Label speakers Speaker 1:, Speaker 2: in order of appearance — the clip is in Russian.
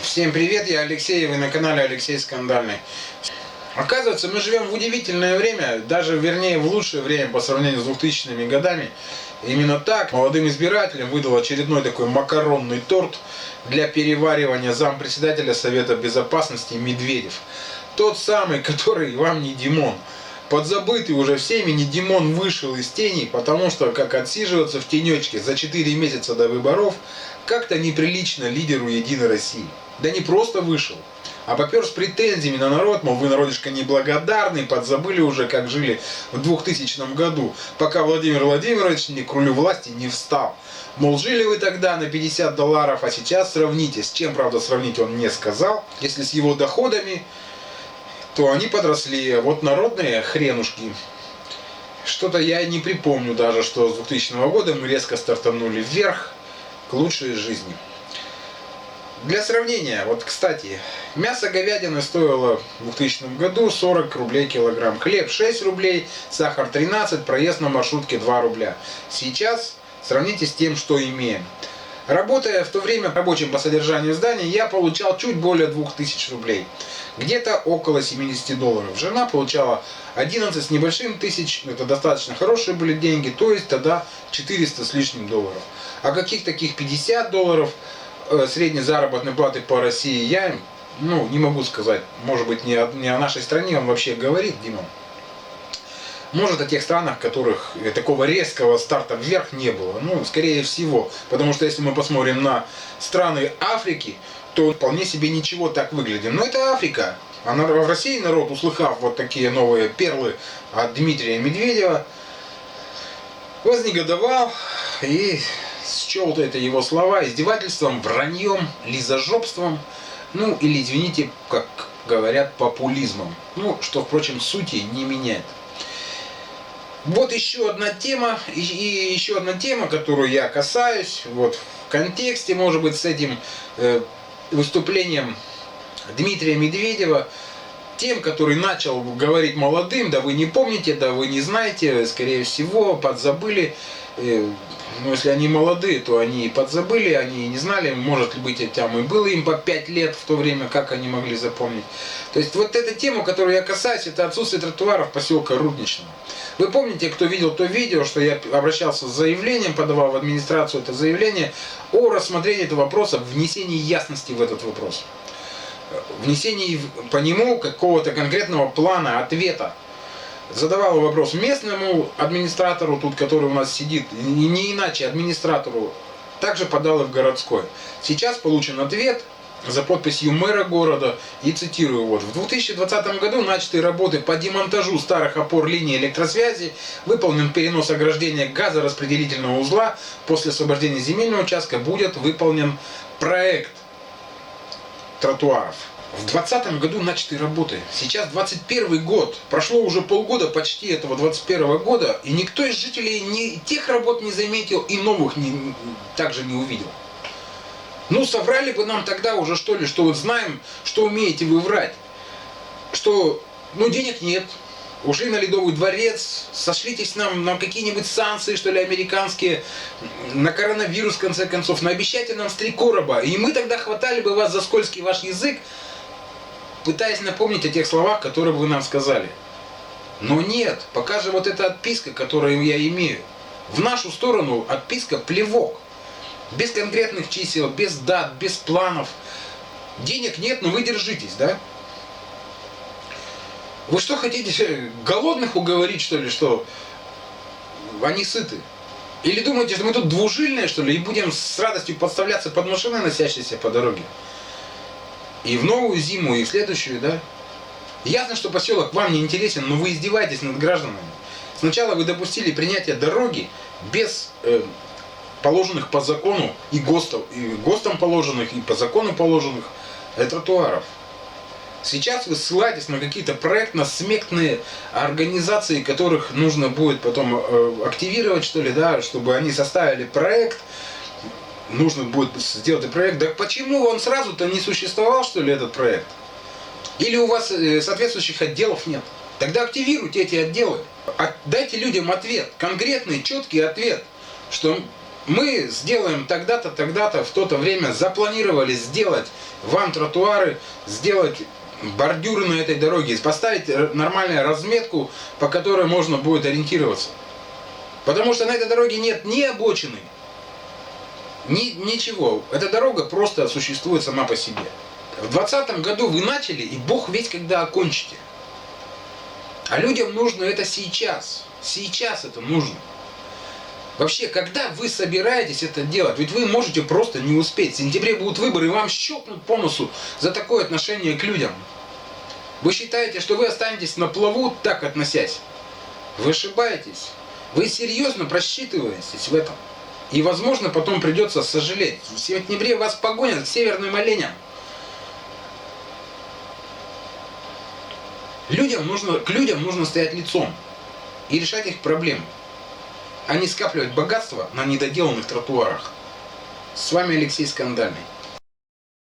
Speaker 1: Всем привет, я Алексей, и вы на канале Алексей Скандальный. Оказывается, мы живем в удивительное время, даже вернее в лучшее время по сравнению с 2000-ми годами. Именно так молодым избирателям выдал очередной такой макаронный торт для переваривания зампредседателя Совета Безопасности Медведев. Тот самый, который вам не Димон. Подзабытый уже всеми, не Димон вышел из тени, потому что как отсиживаться в тенечке за 4 месяца до выборов как-то неприлично лидеру Единой России. Да не просто вышел, а попер с претензиями на народ, мол, вы народишко неблагодарный, подзабыли уже, как жили в 2000 году, пока Владимир Владимирович к рулю власти не встал. Мол, жили вы тогда на $50, а сейчас сравните. С чем, правда, сравнить он не сказал. Если с его доходами, то они подросли. Вот народные хренушки. Что-то я не припомню даже, что с 2000 года мы резко стартанули вверх к лучшей жизни. Для сравнения, вот кстати, мясо говядины стоило в 2000 году 40 рублей килограмм, хлеб 6 рублей, сахар 13, проезд на маршрутке 2 рубля. Сейчас сравните с тем, что имеем. Работая в то время рабочим по содержанию здания, я получал чуть более 2000 рублей, где-то около $70. Жена получала 11 с небольшим тысяч, это достаточно хорошие были деньги, то есть тогда 400 с лишним долларов. А каких таких $50 средней заработной платы по России я не могу сказать. Может быть, не о нашей стране он вообще говорит, Дима. Может, о тех странах, в которых такого резкого старта вверх не было. Скорее всего. Потому что если мы посмотрим на страны Африки, то вполне себе ничего так выглядит. Но это Африка. А в России народ, услыхав вот такие новые перлы от Дмитрия Медведева, вознегодовал и счел это его слова издевательством, враньем, лизожопством, или, извините, как говорят, популизмом. Что, впрочем, сути не меняет. Вот еще одна тема, и еще одна тема, которую я касаюсь, вот в контексте, может быть, с этим выступлением Дмитрия Медведева, тем, который начал говорить молодым, да вы не помните, да вы не знаете, скорее всего, подзабыли. Если они молодые, то они подзабыли, они не знали, может быть, там и было им по 5 лет в то время, как они могли запомнить. То есть вот эта тема, которую я касаюсь, это отсутствие тротуаров поселка Рудничного. Вы помните, кто видел то видео, что я обращался с заявлением, подавал в администрацию это заявление о рассмотрении этого вопроса, внесении ясности в этот вопрос. Внесении по нему какого-то конкретного плана, ответа. Задавал вопрос местному администратору, тут, который у нас сидит, не иначе администратору, также подал и в городской. Сейчас получен ответ за подписью мэра города, и цитирую, в 2020 году начаты работы по демонтажу старых опор линии электросвязи, выполнен перенос ограждения газораспределительного узла, после освобождения земельного участка будет выполнен проект тротуаров. В 2020 году начаты работы. Сейчас 21 год. Прошло уже полгода почти этого 21 года, и никто из жителей тех работ не заметил и новых также не увидел. Соврали бы нам тогда уже, что ли, что вот знаем, что умеете вы врать. Что, денег нет. Ушли на Ледовый дворец, сошлитесь нам на какие-нибудь санкции, что ли, американские, на коронавирус, в конце концов, наобещайте нам с 3 короба. И мы тогда хватали бы вас за скользкий ваш язык, пытаясь напомнить о тех словах, которые вы нам сказали. Но нет, пока же вот эта отписка, которую я имею, в нашу сторону отписка плевок. Без конкретных чисел, без дат, без планов. Денег нет, но вы держитесь, да? Вы что хотите, голодных уговорить, что ли, что они сыты? Или думаете, что мы тут двужильные, что ли, и будем с радостью подставляться под машины, носящиеся по дороге? И в новую зиму, и в следующую, да? Ясно, что поселок вам не интересен, но вы издеваетесь над гражданами. Сначала вы допустили принятие дороги без положенных по закону и ГОСТом положенных, и по закону положенных тротуаров. Сейчас вы ссылаетесь на какие-то проектно-смектные организации, которых нужно будет потом активировать, что ли, да, чтобы они составили проект. Нужно будет сделать этот проект. Да почему он сразу-то не существовал, что ли, этот проект? Или у вас соответствующих отделов нет? Тогда активируйте эти отделы. Дайте людям ответ, конкретный, четкий ответ, что мы сделаем тогда-то, тогда-то, в то-то время, запланировали сделать вам тротуары, сделать бордюры на этой дороге, поставить нормальную разметку, по которой можно будет ориентироваться. Потому что на этой дороге нет ни обочины, ничего. Эта дорога просто существует сама по себе. В 2020 году вы начали, и Бог весть когда окончите. А людям нужно это сейчас. Сейчас это нужно. Вообще, когда вы собираетесь это делать? Ведь вы можете просто не успеть. В сентябре будут выборы, и вам щелкнут по носу за такое отношение к людям. Вы считаете, что вы останетесь на плаву, так относясь? Вы ошибаетесь. Вы серьезно просчитываетесь в этом. И, возможно, потом придется сожалеть. В сентябре вас погонят к северным оленям. К людям нужно стоять лицом и решать их проблемы, а не скапливать богатство на недоделанных тротуарах. С вами Алексей Скандальный.